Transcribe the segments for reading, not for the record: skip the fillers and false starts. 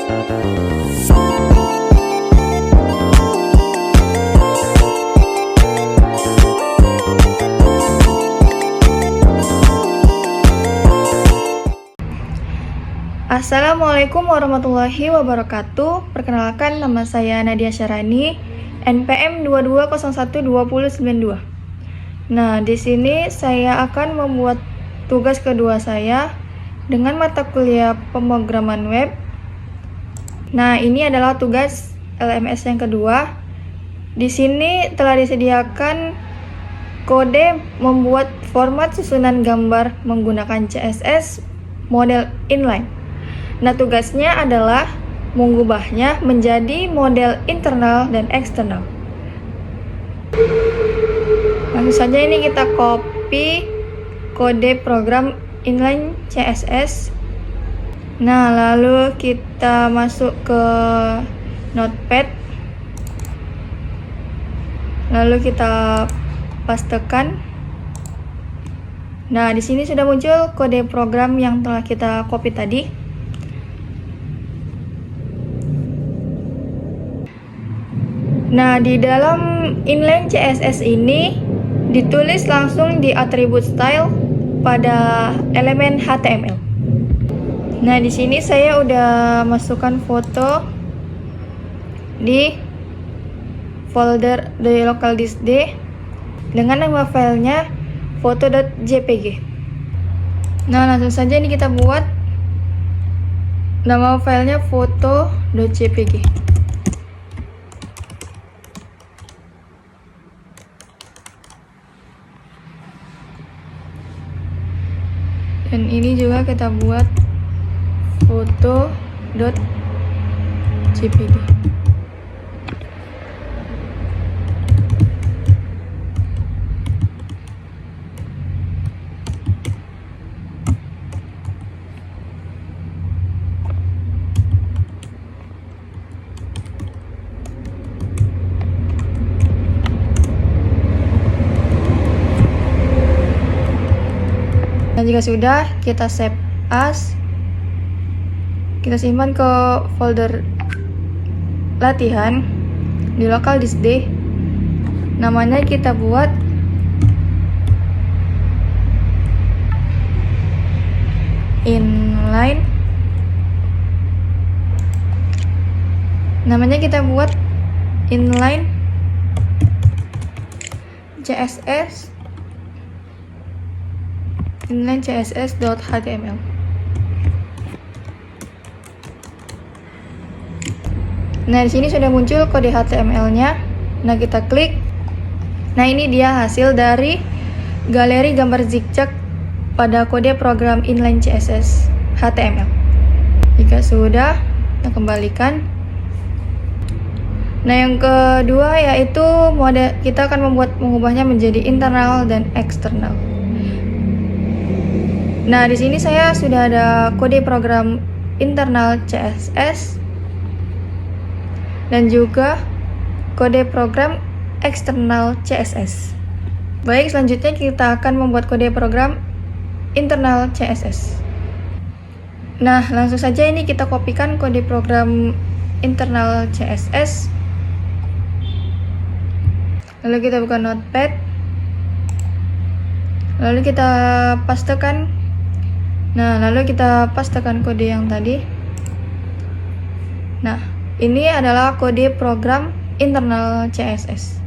Assalamualaikum warahmatullahi wabarakatuh. Perkenalkan, nama saya Nadia Syarani, NPM 22012092. Nah, di sini saya akan membuat tugas kedua saya dengan mata kuliah pemrograman web. Nah, ini adalah tugas LMS yang kedua. Di sini telah disediakan kode membuat format susunan gambar menggunakan CSS model inline. Nah, tugasnya adalah mengubahnya menjadi model internal dan eksternal. Langsung saja ini kita copy kode program inline CSS. Nah, lalu kita masuk ke Notepad. Lalu kita pastekan. Nah, di sini sudah muncul kode program yang telah kita copy tadi. Nah, di dalam inline CSS ini ditulis langsung di atribut style pada elemen HTML. Nah, di sini saya udah masukkan foto di folder di local disk D dengan nama filenya foto.jpg. Nah, langsung saja ini kita buat nama filenya foto.jpg. Dan ini juga kita buat foto.jpg. Nah, jika sudah, kita save as, kita simpan ke folder latihan di local disk D. Namanya kita buat inline. Namanya kita buat inline CSS inline css.html. Nah, di sini sudah muncul kode HTML-nya. Nah, kita klik. Nah, ini dia hasil dari galeri gambar zigzag pada kode program inline CSS HTML. Jika sudah, kita kembalikan. Nah, yang kedua yaitu kita akan mengubahnya menjadi internal dan eksternal. Nah, di sini saya sudah ada kode program internal CSS dan juga kode program eksternal CSS. Baik, selanjutnya kita akan membuat kode program internal CSS. Nah, langsung saja ini kita kopikan kode program internal CSS. Lalu kita buka Notepad. Lalu kita pastekan. Nah, lalu kita pastekan kode yang tadi. Nah, ini adalah kode program internal CSS.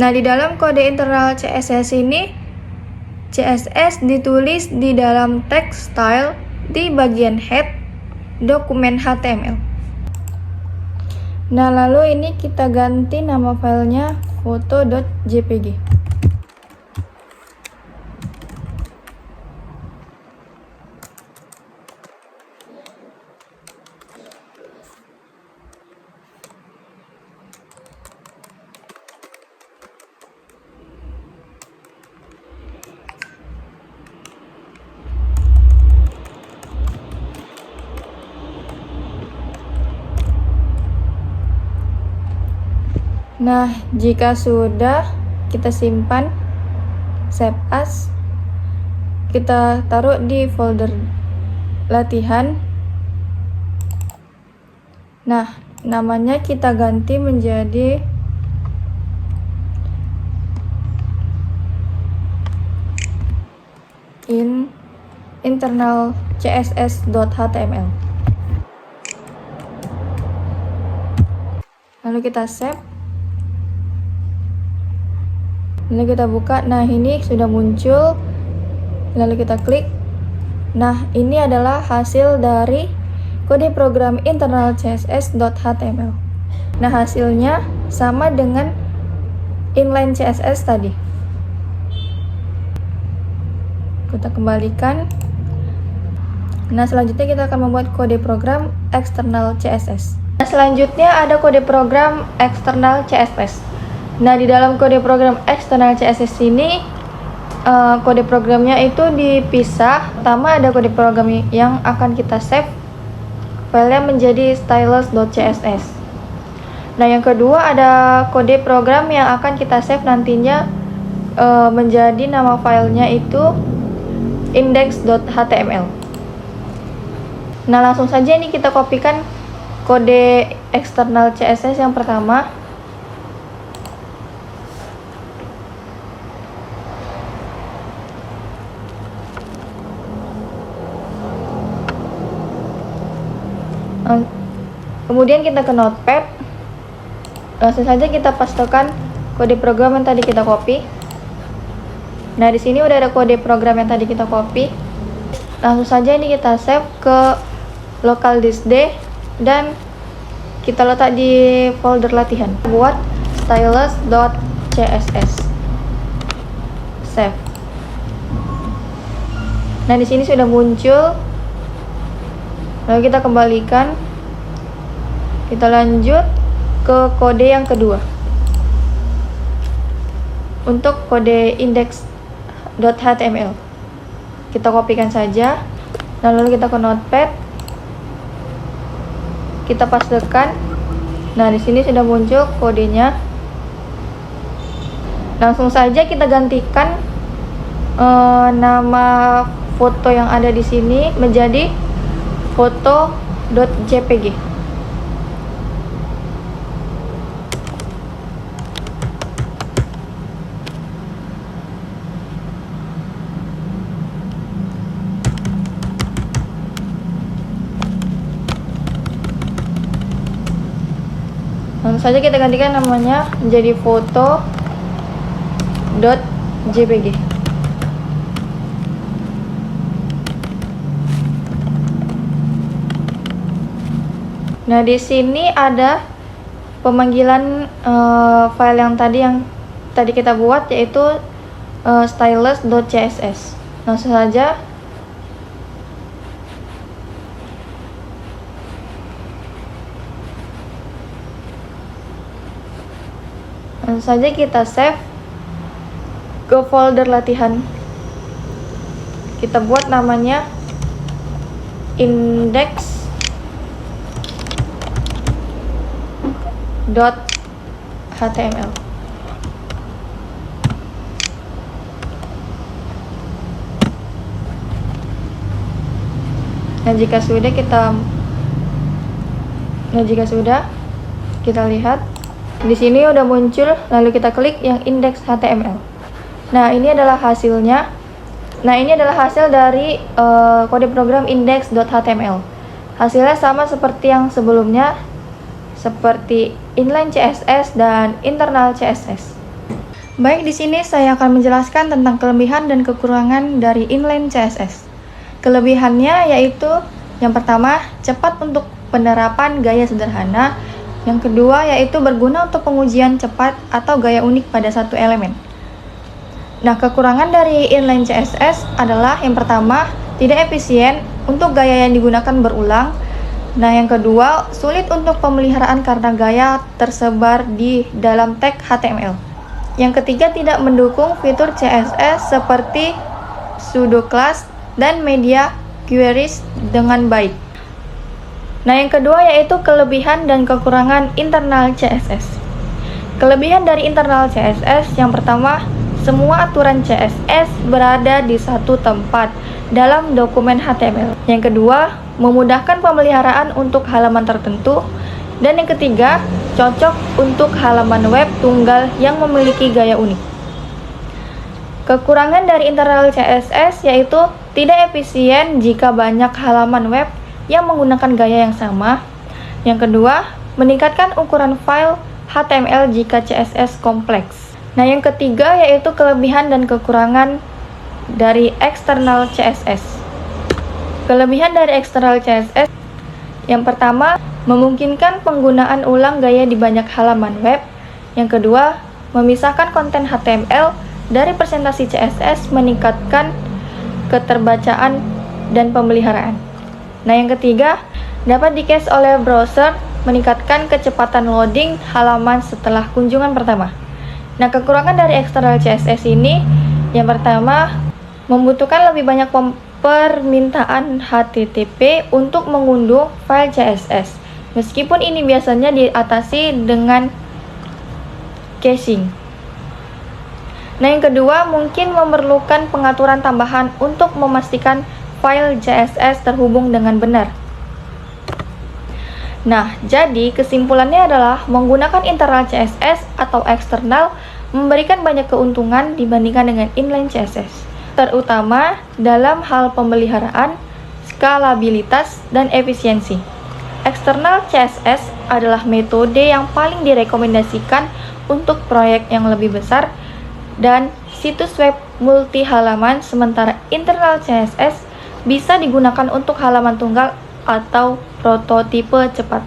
Nah, di dalam kode internal CSS ini, CSS ditulis di dalam text style di bagian head dokumen HTML. Nah, lalu ini kita ganti nama filenya foto.jpg. Nah, jika sudah, kita simpan, save as, kita taruh di folder latihan. Nah, namanya kita ganti menjadi internal css.html. Lalu kita save. Lalu kita buka. Nah, ini sudah muncul. Lalu kita klik. Nah, ini adalah hasil dari kode program internal css.html. Nah, hasilnya sama dengan inline CSS tadi. Kita kembalikan. Nah, selanjutnya kita akan membuat kode program external CSS. Nah, selanjutnya ada kode program external CSS. Nah, di dalam kode program external CSS ini kode programnya itu dipisah. Pertama ada kode program yang akan kita save filenya menjadi stylus.css. Nah, yang kedua ada kode program yang akan kita save nantinya menjadi nama filenya itu index.html. Nah, langsung saja ini kita kopikan kode eksternal CSS yang pertama. Kemudian kita ke Notepad. Langsung saja kita pastekan kode program yang tadi kita copy. Nah, di sini udah ada kode program yang tadi kita copy. Langsung saja ini kita save ke local disk D dan kita letak di folder latihan. Buat stylus.css. Save. Nah, di sini sudah muncul. Lalu kita kembalikan. Kita lanjut ke kode yang kedua. Untuk kode index.html. Kita kopikan saja. Lalu kita ke Notepad. Kita pastekan. Nah, di sini sudah muncul kodenya. Langsung saja kita gantikan nama foto yang ada di sini menjadi foto.jpg. Langsung saja kita gantikan namanya menjadi foto.jpg. Nah, di sini ada pemanggilan file yang tadi kita buat, yaitu stylus.css. Langsung saja kita save ke folder latihan. Kita buat namanya index.html. Nah, jika sudah kita lihat di sini udah muncul. Lalu kita klik yang index.html. Nah, ini adalah hasilnya. Nah, ini adalah hasil dari kode program index.html. Hasilnya sama seperti yang sebelumnya, seperti inline CSS dan internal CSS. Baik, di sini saya akan menjelaskan tentang kelebihan dan kekurangan dari inline CSS. Kelebihannya yaitu yang pertama, cepat untuk penerapan gaya sederhana. Yang kedua yaitu berguna untuk pengujian cepat atau gaya unik pada satu elemen. Nah, kekurangan dari inline CSS adalah yang pertama, tidak efisien untuk gaya yang digunakan berulang. Nah, yang kedua, sulit untuk pemeliharaan karena gaya tersebar di dalam tag HTML. Yang ketiga, tidak mendukung fitur CSS seperti pseudo class dan media queries dengan baik. Nah, yang kedua yaitu kelebihan dan kekurangan internal CSS. Kelebihan dari internal CSS yang pertama, semua aturan CSS berada di satu tempat dalam dokumen HTML. Yang kedua, memudahkan pemeliharaan untuk halaman tertentu. Dan yang ketiga, cocok untuk halaman web tunggal yang memiliki gaya unik. Kekurangan dari internal CSS yaitu tidak efisien jika banyak halaman web yang menggunakan gaya yang sama. Yang kedua, meningkatkan ukuran file HTML jika CSS kompleks. Nah, yang ketiga yaitu kelebihan dan kekurangan dari eksternal CSS. Kelebihan dari eksternal CSS yang pertama, memungkinkan penggunaan ulang gaya di banyak halaman web. Yang kedua, memisahkan konten HTML dari presentasi CSS, meningkatkan keterbacaan dan pemeliharaan. Nah, yang ketiga, dapat di-cache oleh browser, meningkatkan kecepatan loading halaman setelah kunjungan pertama. Nah, kekurangan dari eksternal CSS ini, yang pertama, membutuhkan lebih banyak permintaan HTTP untuk mengunduh file CSS. Meskipun ini biasanya diatasi dengan caching. Nah, yang kedua, mungkin memerlukan pengaturan tambahan untuk memastikan file CSS terhubung dengan benar. Nah, jadi kesimpulannya adalah menggunakan internal CSS atau eksternal memberikan banyak keuntungan dibandingkan dengan inline CSS, terutama dalam hal pemeliharaan, skalabilitas, dan efisiensi. Eksternal CSS adalah metode yang paling direkomendasikan untuk proyek yang lebih besar dan situs web multi halaman, sementara internal CSS bisa digunakan untuk halaman tunggal atau prototipe cepat.